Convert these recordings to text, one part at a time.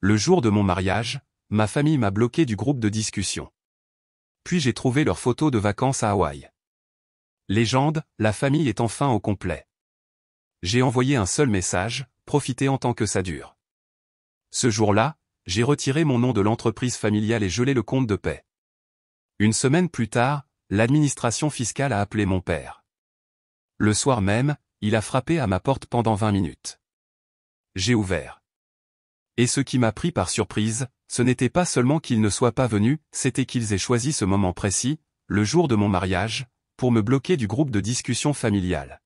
Le jour de mon mariage, ma famille m'a bloqué du groupe de discussion. Puis j'ai trouvé leurs photos de vacances à Hawaï. Légende, la famille est enfin au complet. J'ai envoyé un seul message, profitez en tant que ça dure. Ce jour-là, j'ai retiré mon nom de l'entreprise familiale et gelé le compte de paie. Une semaine plus tard, l'administration fiscale a appelé mon père. Le soir même, il a frappé à ma porte pendant 20 minutes. J'ai ouvert. Et ce qui m'a pris par surprise, ce n'était pas seulement qu'ils ne soient pas venus, c'était qu'ils aient choisi ce moment précis, le jour de mon mariage, pour me bloquer du groupe de discussion familiale.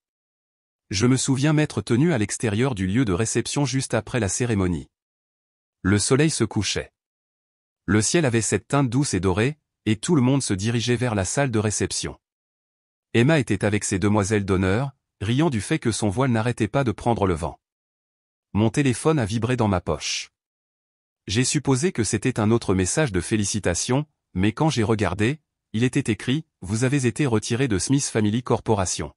Je me souviens m'être tenu à l'extérieur du lieu de réception juste après la cérémonie. Le soleil se couchait. Le ciel avait cette teinte douce et dorée, et tout le monde se dirigeait vers la salle de réception. Emma était avec ses demoiselles d'honneur, riant du fait que son voile n'arrêtait pas de prendre le vent. Mon téléphone a vibré dans ma poche. J'ai supposé que c'était un autre message de félicitations, mais quand j'ai regardé, il était écrit « Vous avez été retiré de Smith Family Corporation ».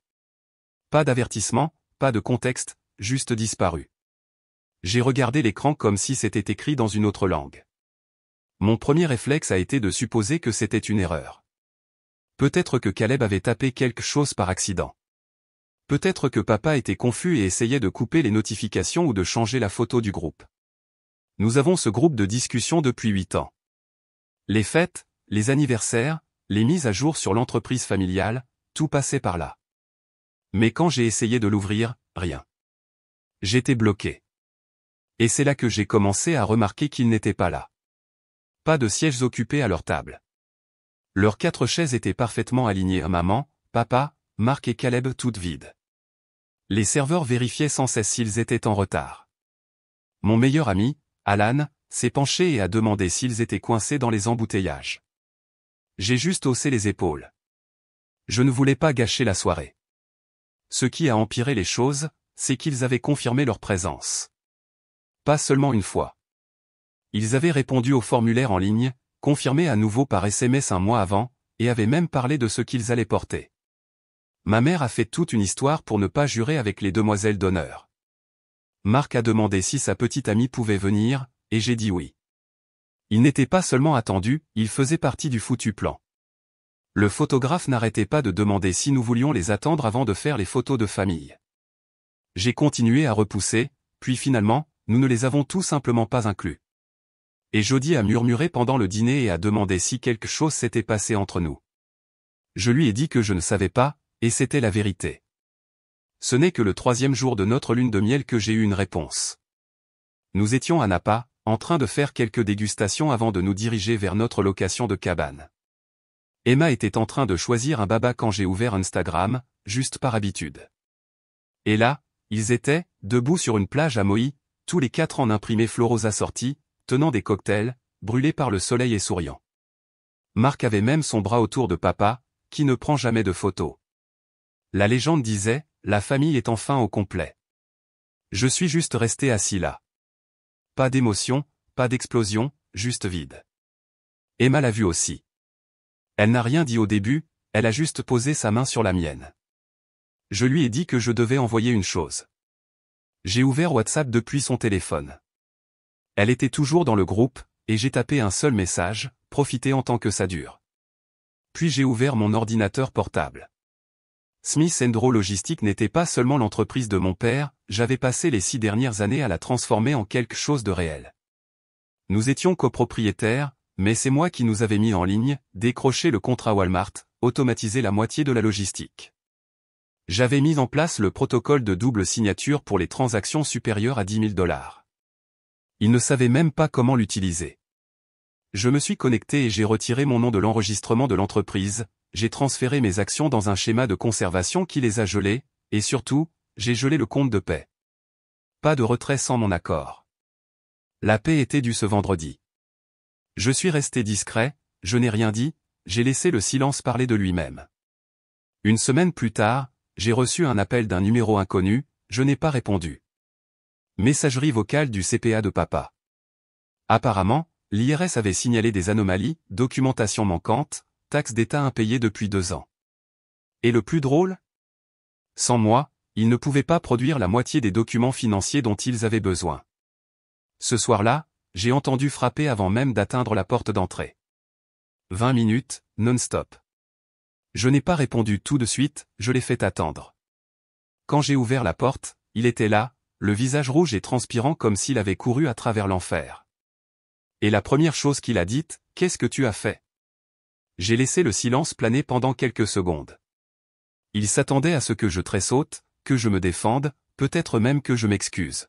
Pas d'avertissement, pas de contexte, juste disparu. J'ai regardé l'écran comme si c'était écrit dans une autre langue. Mon premier réflexe a été de supposer que c'était une erreur. Peut-être que Caleb avait tapé quelque chose par accident. Peut-être que papa était confus et essayait de couper les notifications ou de changer la photo du groupe. Nous avons ce groupe de discussion depuis 8 ans. Les fêtes, les anniversaires, les mises à jour sur l'entreprise familiale, tout passait par là. Mais quand j'ai essayé de l'ouvrir, rien. J'étais bloqué. Et c'est là que j'ai commencé à remarquer qu'ils n'étaient pas là. Pas de sièges occupés à leur table. Leurs 4 chaises étaient parfaitement alignées, maman, papa, Marc et Caleb toutes vides. Les serveurs vérifiaient sans cesse s'ils étaient en retard. Mon meilleur ami, Alan, s'est penché et a demandé s'ils étaient coincés dans les embouteillages. J'ai juste haussé les épaules. Je ne voulais pas gâcher la soirée. Ce qui a empiré les choses, c'est qu'ils avaient confirmé leur présence. Pas seulement une fois. Ils avaient répondu au formulaire en ligne, confirmé à nouveau par SMS un mois avant, et avaient même parlé de ce qu'ils allaient porter. Ma mère a fait toute une histoire pour ne pas jurer avec les demoiselles d'honneur. Marc a demandé si sa petite amie pouvait venir, et j'ai dit oui. Il n'était pas seulement attendu, il faisait partie du foutu plan. Le photographe n'arrêtait pas de demander si nous voulions les attendre avant de faire les photos de famille. J'ai continué à repousser, puis finalement, nous ne les avons tout simplement pas inclus. Et Jody a murmuré pendant le dîner et a demandé si quelque chose s'était passé entre nous. Je lui ai dit que je ne savais pas, et c'était la vérité. Ce n'est que le 3e jour de notre lune de miel que j'ai eu une réponse. Nous étions à Napa, en train de faire quelques dégustations avant de nous diriger vers notre location de cabane. Emma était en train de choisir un baba quand j'ai ouvert Instagram, juste par habitude. Et là, ils étaient, debout sur une plage à Maui, tous les 4 en imprimés floraux assortis, tenant des cocktails, brûlés par le soleil et souriant. Marc avait même son bras autour de papa, qui ne prend jamais de photos. La légende disait, la famille est enfin au complet. Je suis juste resté assis là. Pas d'émotion, pas d'explosion, juste vide. Emma l'a vu aussi. Elle n'a rien dit au début, elle a juste posé sa main sur la mienne. Je lui ai dit que je devais envoyer une chose. J'ai ouvert WhatsApp depuis son téléphone. Elle était toujours dans le groupe, et j'ai tapé un seul message, profitez en tant que ça dure. Puis j'ai ouvert mon ordinateur portable. Smith Endro Logistique n'était pas seulement l'entreprise de mon père, j'avais passé les 6 dernières années à la transformer en quelque chose de réel. Nous étions copropriétaires, mais c'est moi qui nous avais mis en ligne, décroché le contrat Walmart, automatisé la moitié de la logistique. J'avais mis en place le protocole de double signature pour les transactions supérieures à $10 000. Ils ne savaient même pas comment l'utiliser. Je me suis connecté et j'ai retiré mon nom de l'enregistrement de l'entreprise, j'ai transféré mes actions dans un schéma de conservation qui les a gelées, et surtout, j'ai gelé le compte de paie. Pas de retrait sans mon accord. La paie était due ce vendredi. Je suis resté discret, je n'ai rien dit, j'ai laissé le silence parler de lui-même. Une semaine plus tard, j'ai reçu un appel d'un numéro inconnu, je n'ai pas répondu. Messagerie vocale du CPA de papa. Apparemment, l'IRS avait signalé des anomalies, documentation manquante, taxes d'État impayées depuis 2 ans. Et le plus drôle ? Sans moi, ils ne pouvaient pas produire la moitié des documents financiers dont ils avaient besoin. Ce soir-là, j'ai entendu frapper avant même d'atteindre la porte d'entrée. 20 minutes, non-stop. Je n'ai pas répondu tout de suite, je l'ai fait attendre. Quand j'ai ouvert la porte, il était là, le visage rouge et transpirant comme s'il avait couru à travers l'enfer. Et la première chose qu'il a dite, « Qu'est-ce que tu as fait ?» J'ai laissé le silence planer pendant quelques secondes. Il s'attendait à ce que je tressaute, que je me défende, peut-être même que je m'excuse.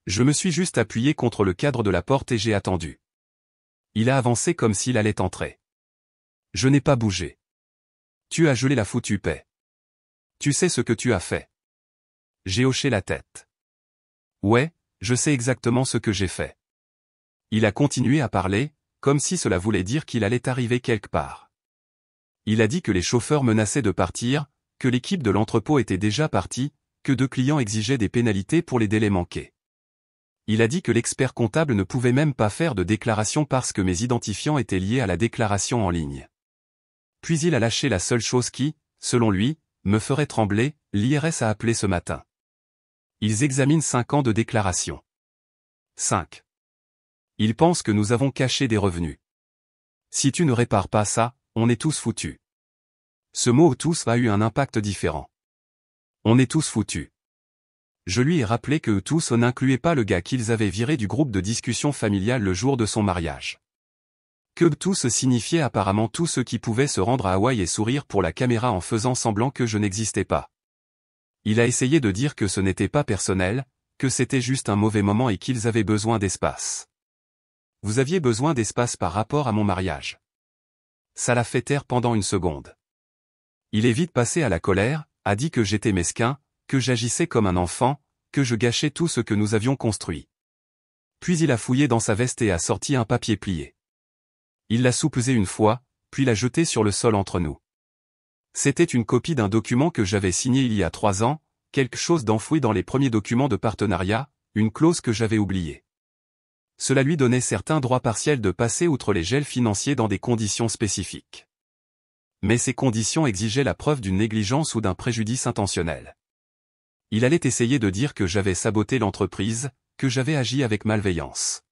Je me suis juste appuyé contre le cadre de la porte et j'ai attendu. Il a avancé comme s'il allait entrer. Je n'ai pas bougé. Tu as gelé la foutue paix. Tu sais ce que tu as fait. J'ai hoché la tête. Ouais, je sais exactement ce que j'ai fait. Il a continué à parler, comme si cela voulait dire qu'il allait arriver quelque part. Il a dit que les chauffeurs menaçaient de partir, que l'équipe de l'entrepôt était déjà partie, que 2 clients exigeaient des pénalités pour les délais manqués. Il a dit que l'expert comptable ne pouvait même pas faire de déclaration parce que mes identifiants étaient liés à la déclaration en ligne. Puis il a lâché la seule chose qui, selon lui, me ferait trembler, l'IRS a appelé ce matin. Ils examinent 5 ans de déclaration. 5. Ils pensent que nous avons caché des revenus. Si tu ne répares pas ça, on est tous foutus. Ce mot tous a eu un impact différent. On est tous foutus. Je lui ai rappelé que tous n'incluaient pas le gars qu'ils avaient viré du groupe de discussion familiale le jour de son mariage. Que tous signifiait apparemment tous ceux qui pouvaient se rendre à Hawaï et sourire pour la caméra en faisant semblant que je n'existais pas. Il a essayé de dire que ce n'était pas personnel, que c'était juste un mauvais moment et qu'ils avaient besoin d'espace. Vous aviez besoin d'espace par rapport à mon mariage. Ça l'a fait taire pendant une seconde. Il est vite passé à la colère, a dit que j'étais mesquin, que j'agissais comme un enfant, que je gâchais tout ce que nous avions construit. Puis il a fouillé dans sa veste et a sorti un papier plié. Il l'a soupesé une fois, puis l'a jeté sur le sol entre nous. C'était une copie d'un document que j'avais signé il y a 3 ans, quelque chose d'enfoui dans les premiers documents de partenariat, une clause que j'avais oubliée. Cela lui donnait certains droits partiels de passer outre les gels financiers dans des conditions spécifiques. Mais ces conditions exigeaient la preuve d'une négligence ou d'un préjudice intentionnel. Il allait essayer de dire que j'avais saboté l'entreprise, que j'avais agi avec malveillance.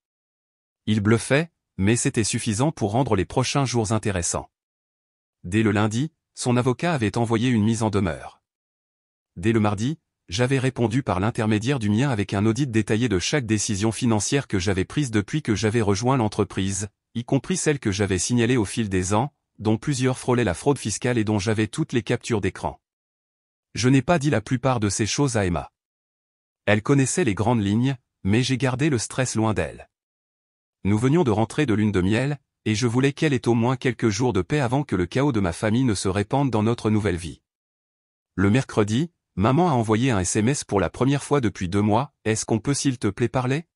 Il bluffait, mais c'était suffisant pour rendre les prochains jours intéressants. Dès le lundi, son avocat avait envoyé une mise en demeure. Dès le mardi, j'avais répondu par l'intermédiaire du mien avec un audit détaillé de chaque décision financière que j'avais prise depuis que j'avais rejoint l'entreprise, y compris celles que j'avais signalées au fil des ans, dont plusieurs frôlaient la fraude fiscale et dont j'avais toutes les captures d'écran. Je n'ai pas dit la plupart de ces choses à Emma. Elle connaissait les grandes lignes, mais j'ai gardé le stress loin d'elle. Nous venions de rentrer de lune de miel, et je voulais qu'elle ait au moins quelques jours de paix avant que le chaos de ma famille ne se répande dans notre nouvelle vie. Le mercredi, maman a envoyé un SMS pour la première fois depuis 2 mois, « Est-ce qu'on peut s'il te plaît parler ?»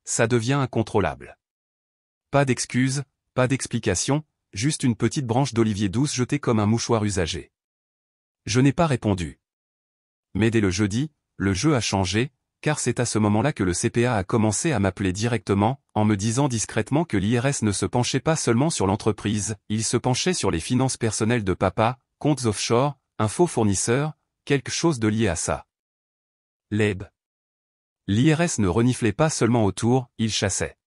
Ça devient incontrôlable. Pas d'excuses, pas d'explications, juste une petite branche d'olivier douce jetée comme un mouchoir usagé. Je n'ai pas répondu. Mais dès le jeudi, le jeu a changé, car c'est à ce moment-là que le CPA a commencé à m'appeler directement, en me disant discrètement que l'IRS ne se penchait pas seulement sur l'entreprise, il se penchait sur les finances personnelles de papa, comptes offshore, un faux fournisseur, quelque chose de lié à ça. L'IRS ne reniflait pas seulement autour, il chassait.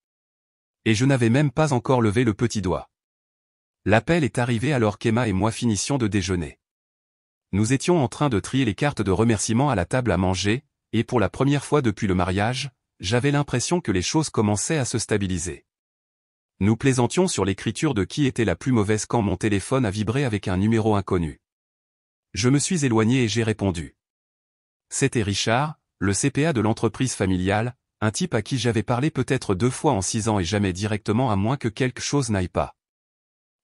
Et je n'avais même pas encore levé le petit doigt. L'appel est arrivé alors qu'Emma et moi finissions de déjeuner. Nous étions en train de trier les cartes de remerciement à la table à manger, et pour la première fois depuis le mariage, j'avais l'impression que les choses commençaient à se stabiliser. Nous plaisantions sur l'écriture de qui était la plus mauvaise quand mon téléphone a vibré avec un numéro inconnu. Je me suis éloigné et j'ai répondu. C'était Richard, le CPA de l'entreprise familiale, un type à qui j'avais parlé peut-être 2 fois en 6 ans et jamais directement à moins que quelque chose n'aille pas.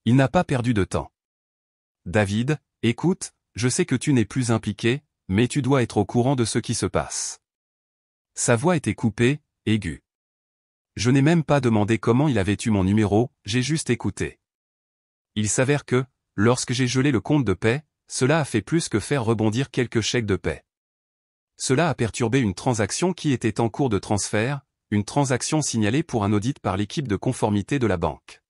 Il n'a pas perdu de temps. David, écoute, je sais que tu n'es plus impliqué, mais tu dois être au courant de ce qui se passe. Sa voix était coupée, aiguë. Je n'ai même pas demandé comment il avait eu mon numéro, j'ai juste écouté. Il s'avère que, lorsque j'ai gelé le compte de paie, cela a fait plus que faire rebondir quelques chèques de paie. Cela a perturbé une transaction qui était en cours de transfert, une transaction signalée pour un audit par l'équipe de conformité de la banque.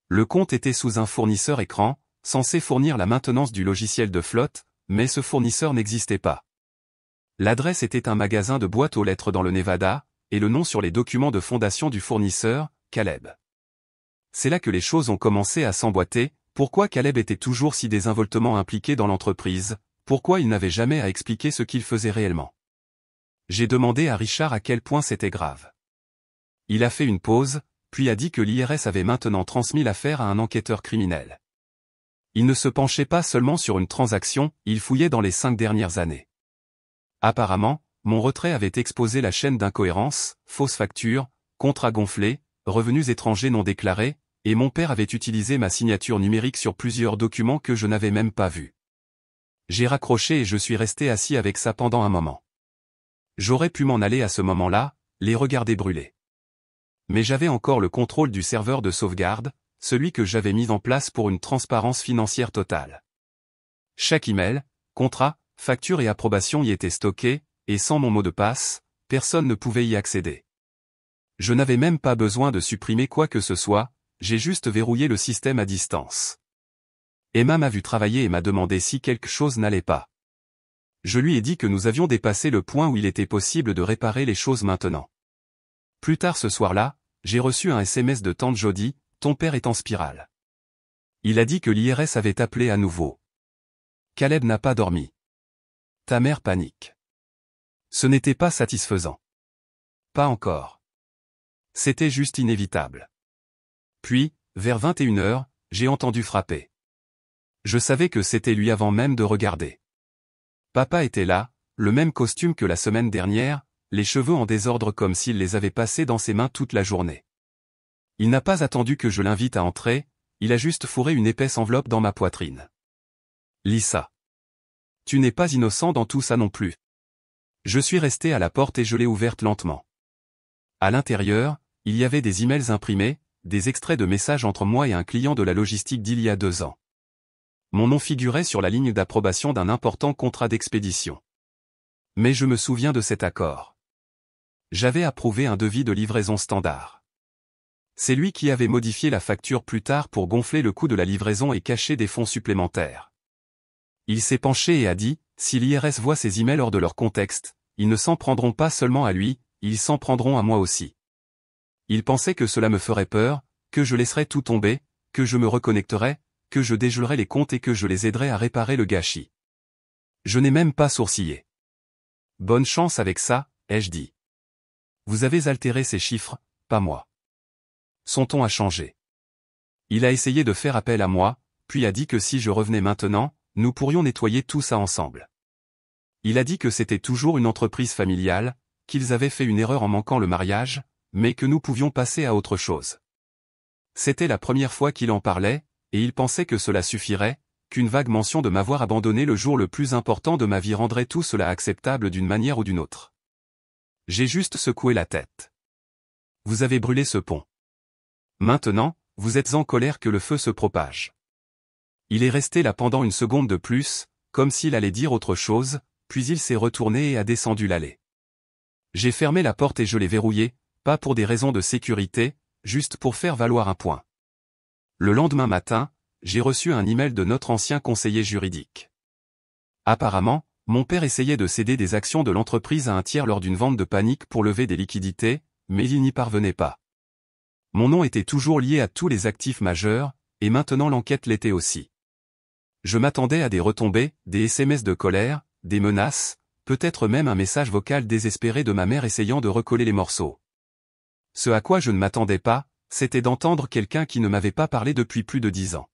Le compte était sous un fournisseur écran, censé fournir la maintenance du logiciel de flotte, mais ce fournisseur n'existait pas. L'adresse était un magasin de boîtes aux lettres dans le Nevada, et le nom sur les documents de fondation du fournisseur, Caleb. C'est là que les choses ont commencé à s'emboîter. Pourquoi Caleb était toujours si désinvoltement impliqué dans l'entreprise? Pourquoi il n'avait jamais à expliquer ce qu'il faisait réellement? J'ai demandé à Richard à quel point c'était grave. Il a fait une pause, puis a dit que l'IRS avait maintenant transmis l'affaire à un enquêteur criminel. Il ne se penchait pas seulement sur une transaction, il fouillait dans les 5 dernières années. Apparemment, mon retrait avait exposé la chaîne d'incohérences, fausses factures, contrats gonflés, revenus étrangers non déclarés, et mon père avait utilisé ma signature numérique sur plusieurs documents que je n'avais même pas vus. J'ai raccroché et je suis resté assis avec ça pendant un moment. J'aurais pu m'en aller à ce moment-là, les regarder brûler. Mais j'avais encore le contrôle du serveur de sauvegarde, celui que j'avais mis en place pour une transparence financière totale. Chaque email, contrat, facture et approbation y était stocké, et sans mon mot de passe, personne ne pouvait y accéder. Je n'avais même pas besoin de supprimer quoi que ce soit, j'ai juste verrouillé le système à distance. Emma m'a vu travailler et m'a demandé si quelque chose n'allait pas. Je lui ai dit que nous avions dépassé le point où il était possible de réparer les choses maintenant. Plus tard ce soir-là, j'ai reçu un SMS de tante Jody, ton père est en spirale. Il a dit que l'IRS avait appelé à nouveau. Caleb n'a pas dormi. Ta mère panique. Ce n'était pas satisfaisant. Pas encore. C'était juste inévitable. Puis, vers 21h, j'ai entendu frapper. Je savais que c'était lui avant même de regarder. Papa était là, le même costume que la semaine dernière, les cheveux en désordre comme s'il les avait passés dans ses mains toute la journée. Il n'a pas attendu que je l'invite à entrer, il a juste fourré une épaisse enveloppe dans ma poitrine. Lisa. Tu n'es pas innocent dans tout ça non plus. Je suis resté à la porte et je l'ai ouverte lentement. À l'intérieur, il y avait des emails imprimés, des extraits de messages entre moi et un client de la logistique d'il y a 2 ans. Mon nom figurait sur la ligne d'approbation d'un important contrat d'expédition. Mais je me souviens de cet accord. J'avais approuvé un devis de livraison standard. C'est lui qui avait modifié la facture plus tard pour gonfler le coût de la livraison et cacher des fonds supplémentaires. Il s'est penché et a dit, si l'IRS voit ces emails hors de leur contexte, ils ne s'en prendront pas seulement à lui, ils s'en prendront à moi aussi. Il pensait que cela me ferait peur, que je laisserais tout tomber, que je me reconnecterais, que je dégelerais les comptes et que je les aiderais à réparer le gâchis. Je n'ai même pas sourcillé. Bonne chance avec ça, ai-je dit. Vous avez altéré ces chiffres, pas moi. Son ton a changé. Il a essayé de faire appel à moi, puis a dit que si je revenais maintenant, nous pourrions nettoyer tout ça ensemble. Il a dit que c'était toujours une entreprise familiale, qu'ils avaient fait une erreur en manquant le mariage, mais que nous pouvions passer à autre chose. C'était la première fois qu'il en parlait, et il pensait que cela suffirait, qu'une vague mention de m'avoir abandonné le jour le plus important de ma vie rendrait tout cela acceptable d'une manière ou d'une autre. J'ai juste secoué la tête. Vous avez brûlé ce pont. Maintenant, vous êtes en colère que le feu se propage. Il est resté là pendant une seconde de plus, comme s'il allait dire autre chose, puis il s'est retourné et a descendu l'allée. J'ai fermé la porte et je l'ai verrouillée, pas pour des raisons de sécurité, juste pour faire valoir un point. Le lendemain matin, j'ai reçu un email de notre ancien conseiller juridique. Apparemment, mon père essayait de céder des actions de l'entreprise à un tiers lors d'une vente de panique pour lever des liquidités, mais il n'y parvenait pas. Mon nom était toujours lié à tous les actifs majeurs, et maintenant l'enquête l'était aussi. Je m'attendais à des retombées, des SMS de colère, des menaces, peut-être même un message vocal désespéré de ma mère essayant de recoller les morceaux. Ce à quoi je ne m'attendais pas, c'était d'entendre quelqu'un qui ne m'avait pas parlé depuis plus de 10 ans.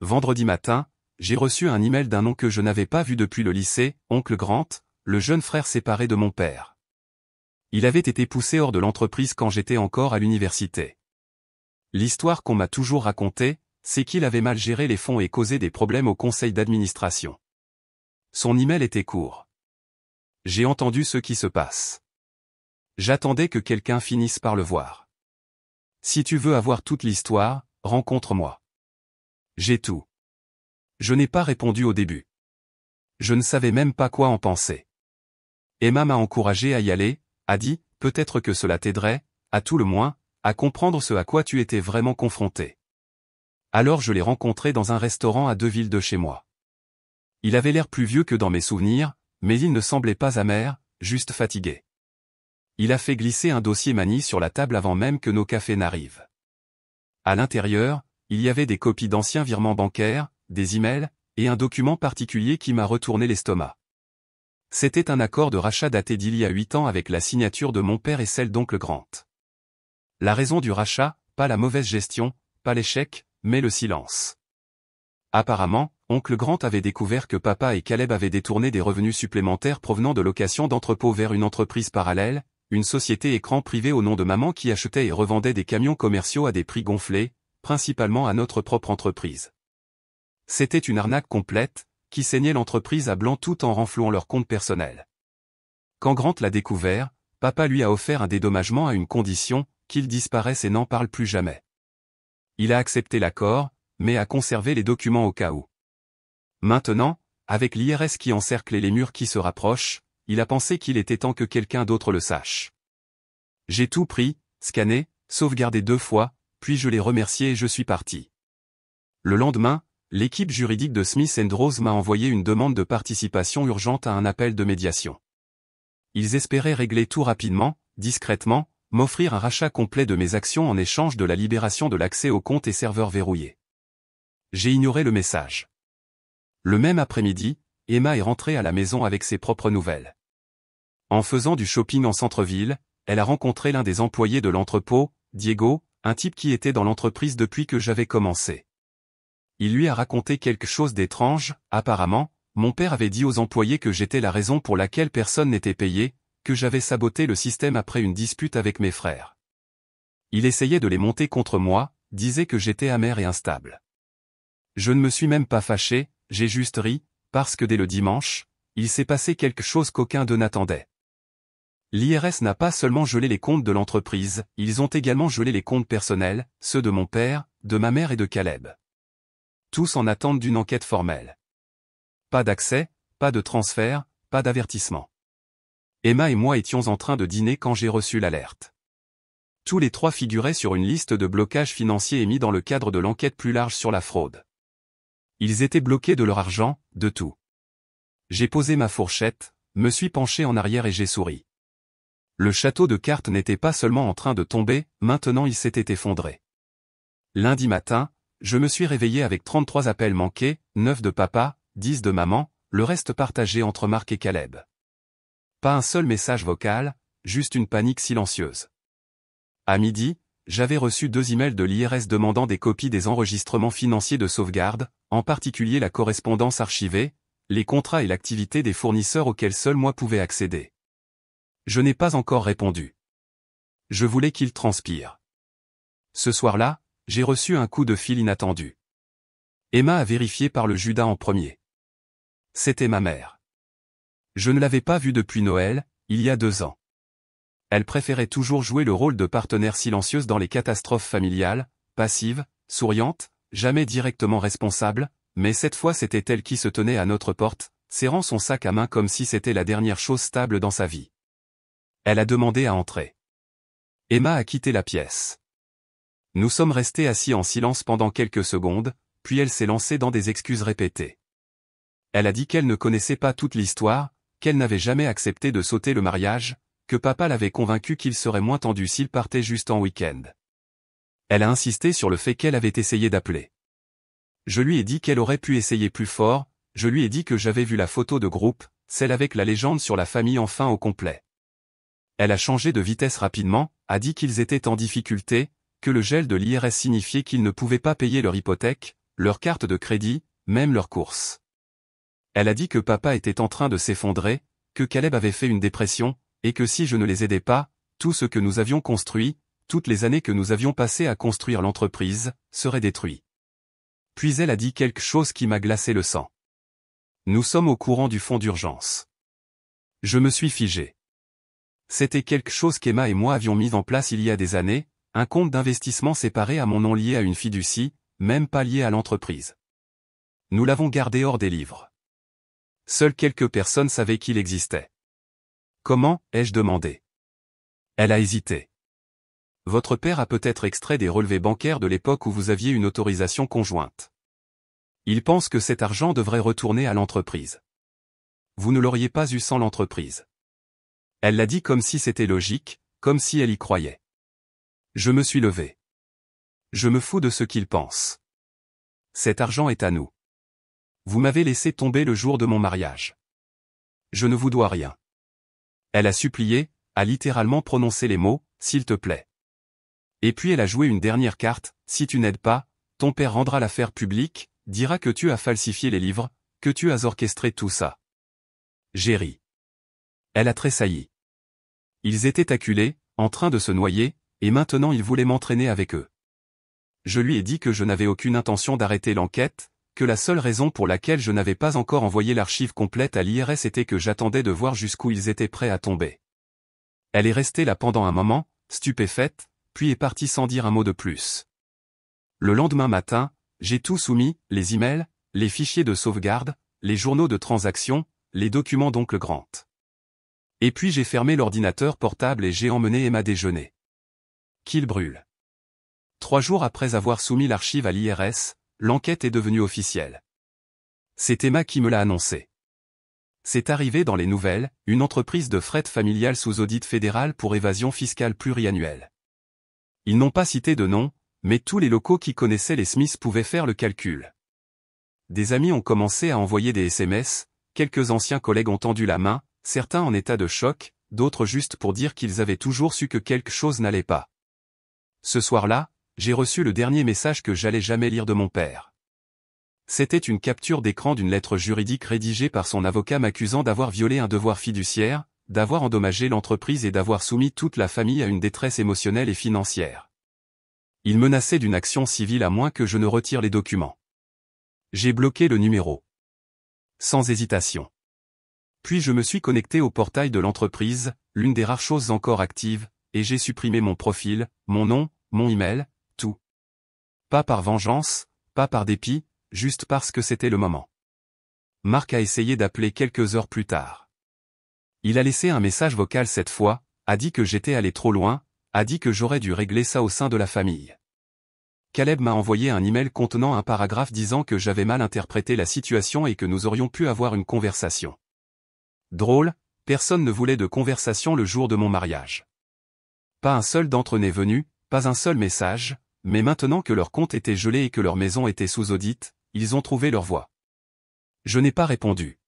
Vendredi matin, j'ai reçu un email d'un nom que je n'avais pas vu depuis le lycée, oncle Grant, le jeune frère séparé de mon père. Il avait été poussé hors de l'entreprise quand j'étais encore à l'université. L'histoire qu'on m'a toujours racontée, c'est qu'il avait mal géré les fonds et causé des problèmes au conseil d'administration. Son email était court. J'ai entendu ce qui se passe. J'attendais que quelqu'un finisse par le voir. Si tu veux avoir toute l'histoire, rencontre-moi. J'ai tout. Je n'ai pas répondu au début. Je ne savais même pas quoi en penser. Emma m'a encouragé à y aller, a dit, peut-être que cela t'aiderait, à tout le moins, à comprendre ce à quoi tu étais vraiment confronté. Alors je l'ai rencontré dans un restaurant à 2 villes de chez moi. Il avait l'air plus vieux que dans mes souvenirs, mais il ne semblait pas amer, juste fatigué. Il a fait glisser un dossier Mani sur la table avant même que nos cafés n'arrivent. À l'intérieur, il y avait des copies d'anciens virements bancaires, des emails, et un document particulier qui m'a retourné l'estomac. C'était un accord de rachat daté d'il y a 8 ans avec la signature de mon père et celle d'oncle Grant. La raison du rachat, pas la mauvaise gestion, pas l'échec, mais le silence. Apparemment, oncle Grant avait découvert que papa et Caleb avaient détourné des revenus supplémentaires provenant de location d'entrepôts vers une entreprise parallèle, une société écran privée au nom de maman qui achetait et revendait des camions commerciaux à des prix gonflés, principalement à notre propre entreprise. C'était une arnaque complète, qui saignait l'entreprise à blanc tout en renflouant leur compte personnel. Quand Grant l'a découvert, papa lui a offert un dédommagement à une condition, qu'il disparaisse et n'en parle plus jamais. Il a accepté l'accord, mais a conservé les documents au cas où. Maintenant, avec l'IRS qui encercle et les murs qui se rapprochent, il a pensé qu'il était temps que quelqu'un d'autre le sache. J'ai tout pris, scanné, sauvegardé 2 fois, puis je l'ai remercié et je suis parti. Le lendemain, l'équipe juridique de Smith & Rose m'a envoyé une demande de participation urgente à un appel de médiation. Ils espéraient régler tout rapidement, discrètement, m'offrir un rachat complet de mes actions en échange de la libération de l'accès aux comptes et serveurs verrouillés. J'ai ignoré le message. Le même après-midi, Emma est rentrée à la maison avec ses propres nouvelles. En faisant du shopping en centre-ville, elle a rencontré l'un des employés de l'entrepôt, Diego, un type qui était dans l'entreprise depuis que j'avais commencé. Il lui a raconté quelque chose d'étrange. Apparemment, mon père avait dit aux employés que j'étais la raison pour laquelle personne n'était payé, que j'avais saboté le système après une dispute avec mes frères. Il essayait de les monter contre moi, disait que j'étais amer et instable. Je ne me suis même pas fâché, j'ai juste ri, parce que dès le dimanche, il s'est passé quelque chose qu'aucun d'eux n'attendait. L'IRS n'a pas seulement gelé les comptes de l'entreprise, ils ont également gelé les comptes personnels, ceux de mon père, de ma mère et de Caleb. Tous en attente d'une enquête formelle. Pas d'accès, pas de transfert, pas d'avertissement. Emma et moi étions en train de dîner quand j'ai reçu l'alerte. Tous les 3 figuraient sur une liste de blocage financier émis dans le cadre de l'enquête plus large sur la fraude. Ils étaient bloqués de leur argent, de tout. J'ai posé ma fourchette, me suis penché en arrière et j'ai souri. Le château de cartes n'était pas seulement en train de tomber, maintenant il s'était effondré. Lundi matin, je me suis réveillé avec 33 appels manqués, 9 de papa, 10 de maman, le reste partagé entre Marc et Caleb. Pas un seul message vocal, juste une panique silencieuse. À midi, j'avais reçu 2 emails de l'IRS demandant des copies des enregistrements financiers de sauvegarde, en particulier la correspondance archivée, les contrats et l'activité des fournisseurs auxquels seul moi pouvais accéder. Je n'ai pas encore répondu. Je voulais qu'ils transpirent. Ce soir-là, j'ai reçu un coup de fil inattendu. Emma a vérifié par le Judas en premier. C'était ma mère. Je ne l'avais pas vue depuis Noël, il y a 2 ans. Elle préférait toujours jouer le rôle de partenaire silencieuse dans les catastrophes familiales, passive, souriante, jamais directement responsable, mais cette fois c'était elle qui se tenait à notre porte, serrant son sac à main comme si c'était la dernière chose stable dans sa vie. Elle a demandé à entrer. Emma a quitté la pièce. Nous sommes restés assis en silence pendant quelques secondes, puis elle s'est lancée dans des excuses répétées. Elle a dit qu'elle ne connaissait pas toute l'histoire, qu'elle n'avait jamais accepté de sauter le mariage, que papa l'avait convaincu qu'il serait moins tendu s'il partait juste en week-end. Elle a insisté sur le fait qu'elle avait essayé d'appeler. Je lui ai dit qu'elle aurait pu essayer plus fort, je lui ai dit que j'avais vu la photo de groupe, celle avec la légende sur la famille enfin au complet. Elle a changé de vitesse rapidement, a dit qu'ils étaient en difficulté, que le gel de l'IRS signifiait qu'ils ne pouvaient pas payer leur hypothèque, leur carte de crédit, même leurs courses. Elle a dit que papa était en train de s'effondrer, que Caleb avait fait une dépression, et que si je ne les aidais pas, tout ce que nous avions construit, toutes les années que nous avions passées à construire l'entreprise, serait détruit. Puis elle a dit quelque chose qui m'a glacé le sang. Nous sommes au courant du fonds d'urgence. Je me suis figé. C'était quelque chose qu'Emma et moi avions mis en place il y a des années, un compte d'investissement séparé à mon nom lié à une fiducie, même pas lié à l'entreprise. Nous l'avons gardé hors des livres. Seules quelques personnes savaient qu'il existait. Comment, ai-je demandé. Elle a hésité. Votre père a peut-être extrait des relevés bancaires de l'époque où vous aviez une autorisation conjointe. Il pense que cet argent devrait retourner à l'entreprise. Vous ne l'auriez pas eu sans l'entreprise. Elle l'a dit comme si c'était logique, comme si elle y croyait. Je me suis levé. Je me fous de ce qu'ils pensent. Cet argent est à nous. Vous m'avez laissé tomber le jour de mon mariage. Je ne vous dois rien. Elle a supplié, a littéralement prononcé les mots, s'il te plaît. Et puis elle a joué une dernière carte, si tu n'aides pas, ton père rendra l'affaire publique, dira que tu as falsifié les livres, que tu as orchestré tout ça. J'ai ri. Elle a tressailli. Ils étaient acculés, en train de se noyer, et maintenant ils voulaient m'entraîner avec eux. Je lui ai dit que je n'avais aucune intention d'arrêter l'enquête, que la seule raison pour laquelle je n'avais pas encore envoyé l'archive complète à l'IRS était que j'attendais de voir jusqu'où ils étaient prêts à tomber. Elle est restée là pendant un moment, stupéfaite, puis est partie sans dire un mot de plus. Le lendemain matin, j'ai tout soumis, les emails, les fichiers de sauvegarde, les journaux de transaction, les documents d'oncle Grant. Et puis j'ai fermé l'ordinateur portable et j'ai emmené Emma déjeuner. Qu'il brûle. 3 jours après avoir soumis l'archive à l'IRS, l'enquête est devenue officielle. C'est Emma qui me l'a annoncé. C'est arrivé dans les nouvelles, une entreprise de fret familiale sous audit fédéral pour évasion fiscale pluriannuelle. Ils n'ont pas cité de nom, mais tous les locaux qui connaissaient les Smiths pouvaient faire le calcul. Des amis ont commencé à envoyer des SMS, quelques anciens collègues ont tendu la main, certains en état de choc, d'autres juste pour dire qu'ils avaient toujours su que quelque chose n'allait pas. Ce soir-là, j'ai reçu le dernier message que j'allais jamais lire de mon père. C'était une capture d'écran d'une lettre juridique rédigée par son avocat m'accusant d'avoir violé un devoir fiduciaire, d'avoir endommagé l'entreprise et d'avoir soumis toute la famille à une détresse émotionnelle et financière. Il menaçait d'une action civile à moins que je ne retire les documents. J'ai bloqué le numéro. Sans hésitation. Puis je me suis connecté au portail de l'entreprise, l'une des rares choses encore actives, et j'ai supprimé mon profil, mon nom, mon email, tout. Pas par vengeance, pas par dépit, juste parce que c'était le moment. Marc a essayé d'appeler quelques heures plus tard. Il a laissé un message vocal cette fois, a dit que j'étais allé trop loin, a dit que j'aurais dû régler ça au sein de la famille. Caleb m'a envoyé un email contenant un paragraphe disant que j'avais mal interprété la situation et que nous aurions pu avoir une conversation. Drôle, personne ne voulait de conversation le jour de mon mariage. Pas un seul d'entre eux n'est venu, pas un seul message, mais maintenant que leur compte était gelé et que leur maison était sous audit, ils ont trouvé leur voie. Je n'ai pas répondu.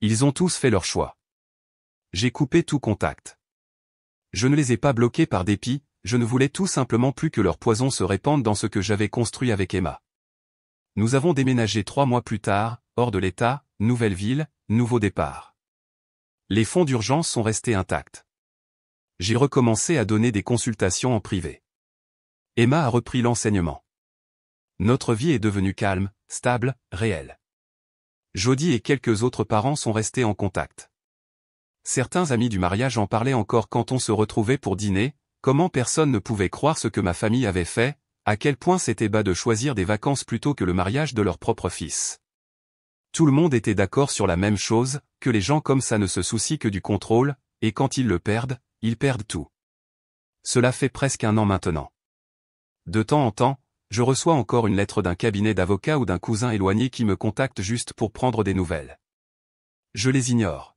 Ils ont tous fait leur choix. J'ai coupé tout contact. Je ne les ai pas bloqués par dépit, je ne voulais tout simplement plus que leur poison se répande dans ce que j'avais construit avec Emma. Nous avons déménagé 3 mois plus tard, hors de l'État, nouvelle ville, nouveau départ. Les fonds d'urgence sont restés intacts. J'ai recommencé à donner des consultations en privé. Emma a repris l'enseignement. Notre vie est devenue calme, stable, réelle. Jody et quelques autres parents sont restés en contact. Certains amis du mariage en parlaient encore quand on se retrouvait pour dîner, comment personne ne pouvait croire ce que ma famille avait fait, à quel point c'était bas de choisir des vacances plutôt que le mariage de leur propre fils. Tout le monde était d'accord sur la même chose, que les gens comme ça ne se soucient que du contrôle, et quand ils le perdent, ils perdent tout. Cela fait presque 1 an maintenant. De temps en temps, je reçois encore une lettre d'un cabinet d'avocats ou d'un cousin éloigné qui me contacte juste pour prendre des nouvelles. Je les ignore.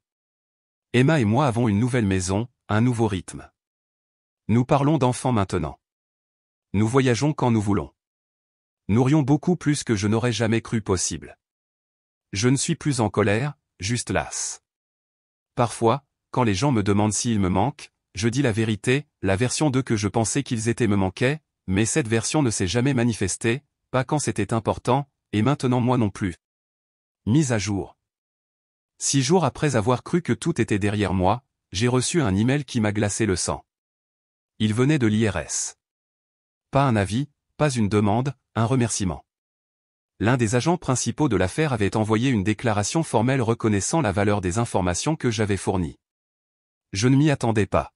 Emma et moi avons une nouvelle maison, un nouveau rythme. Nous parlons d'enfants maintenant. Nous voyageons quand nous voulons. Nous rions beaucoup plus que je n'aurais jamais cru possible. Je ne suis plus en colère, juste lasse. Parfois, quand les gens me demandent s'ils me manquent, je dis la vérité, la version d'eux que je pensais qu'ils étaient me manquait, mais cette version ne s'est jamais manifestée, pas quand c'était important, et maintenant moi non plus. Mise à jour. 6 jours après avoir cru que tout était derrière moi, j'ai reçu un email qui m'a glacé le sang. Il venait de l'IRS. Pas un avis, pas une demande, un remerciement. L'un des agents principaux de l'affaire avait envoyé une déclaration formelle reconnaissant la valeur des informations que j'avais fournies. Je ne m'y attendais pas.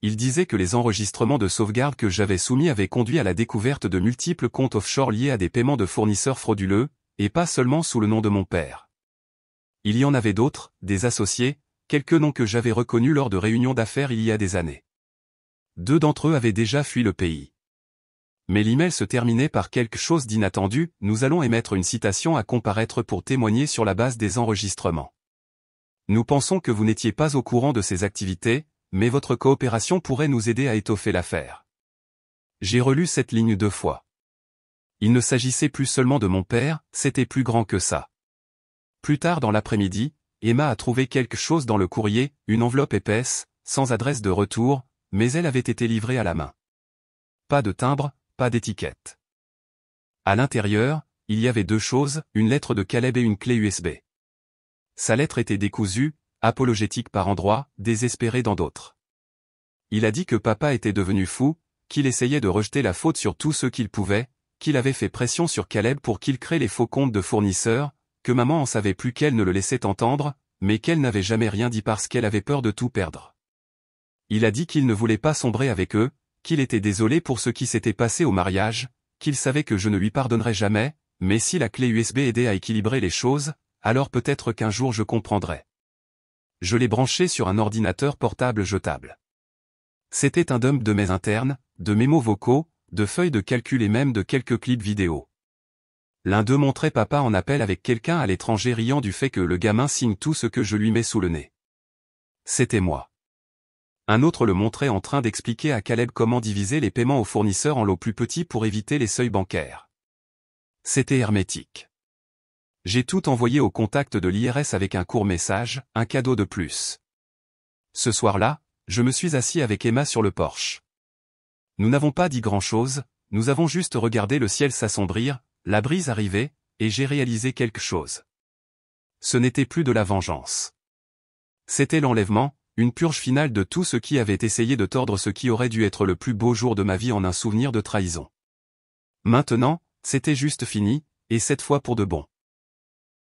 Il disait que les enregistrements de sauvegarde que j'avais soumis avaient conduit à la découverte de multiples comptes offshore liés à des paiements de fournisseurs frauduleux, et pas seulement sous le nom de mon père. Il y en avait d'autres, des associés, quelques noms que j'avais reconnus lors de réunions d'affaires il y a des années. 2 d'entre eux avaient déjà fui le pays. Mais l'email se terminait par quelque chose d'inattendu, nous allons émettre une citation à comparaître pour témoigner sur la base des enregistrements. Nous pensons que vous n'étiez pas au courant de ces activités, mais votre coopération pourrait nous aider à étoffer l'affaire. J'ai relu cette ligne 2 fois. Il ne s'agissait plus seulement de mon père, c'était plus grand que ça. Plus tard dans l'après-midi, Emma a trouvé quelque chose dans le courrier, une enveloppe épaisse, sans adresse de retour, mais elle avait été livrée à la main. Pas de timbre, pas d'étiquette. À l'intérieur, il y avait 2 choses, une lettre de Caleb et une clé USB. Sa lettre était décousue, apologétique par endroits, désespérée dans d'autres. Il a dit que papa était devenu fou, qu'il essayait de rejeter la faute sur tout ce qu'il pouvait, qu'il avait fait pression sur Caleb pour qu'il crée les faux comptes de fournisseurs, que maman en savait plus qu'elle ne le laissait entendre, mais qu'elle n'avait jamais rien dit parce qu'elle avait peur de tout perdre. Il a dit qu'il ne voulait pas sombrer avec eux, qu'il était désolé pour ce qui s'était passé au mariage, qu'il savait que je ne lui pardonnerais jamais, mais si la clé USB aidait à équilibrer les choses, alors peut-être qu'un jour je comprendrais. Je l'ai branché sur un ordinateur portable jetable. C'était un dump de mes internes, de mémos vocaux, de feuilles de calcul et même de quelques clips vidéo. L'un d'eux montrait papa en appel avec quelqu'un à l'étranger riant du fait que le gamin signe tout ce que je lui mets sous le nez. C'était moi. Un autre le montrait en train d'expliquer à Caleb comment diviser les paiements aux fournisseurs en lots plus petits pour éviter les seuils bancaires. C'était hermétique. J'ai tout envoyé au contact de l'IRS avec un court message, un cadeau de plus. Ce soir-là, je me suis assis avec Emma sur le porche. Nous n'avons pas dit grand-chose, nous avons juste regardé le ciel s'assombrir, la brise arriver, et j'ai réalisé quelque chose. Ce n'était plus de la vengeance. C'était l'enlèvement, une purge finale de tout ce qui avait essayé de tordre ce qui aurait dû être le plus beau jour de ma vie en un souvenir de trahison. Maintenant, c'était juste fini, et cette fois pour de bon.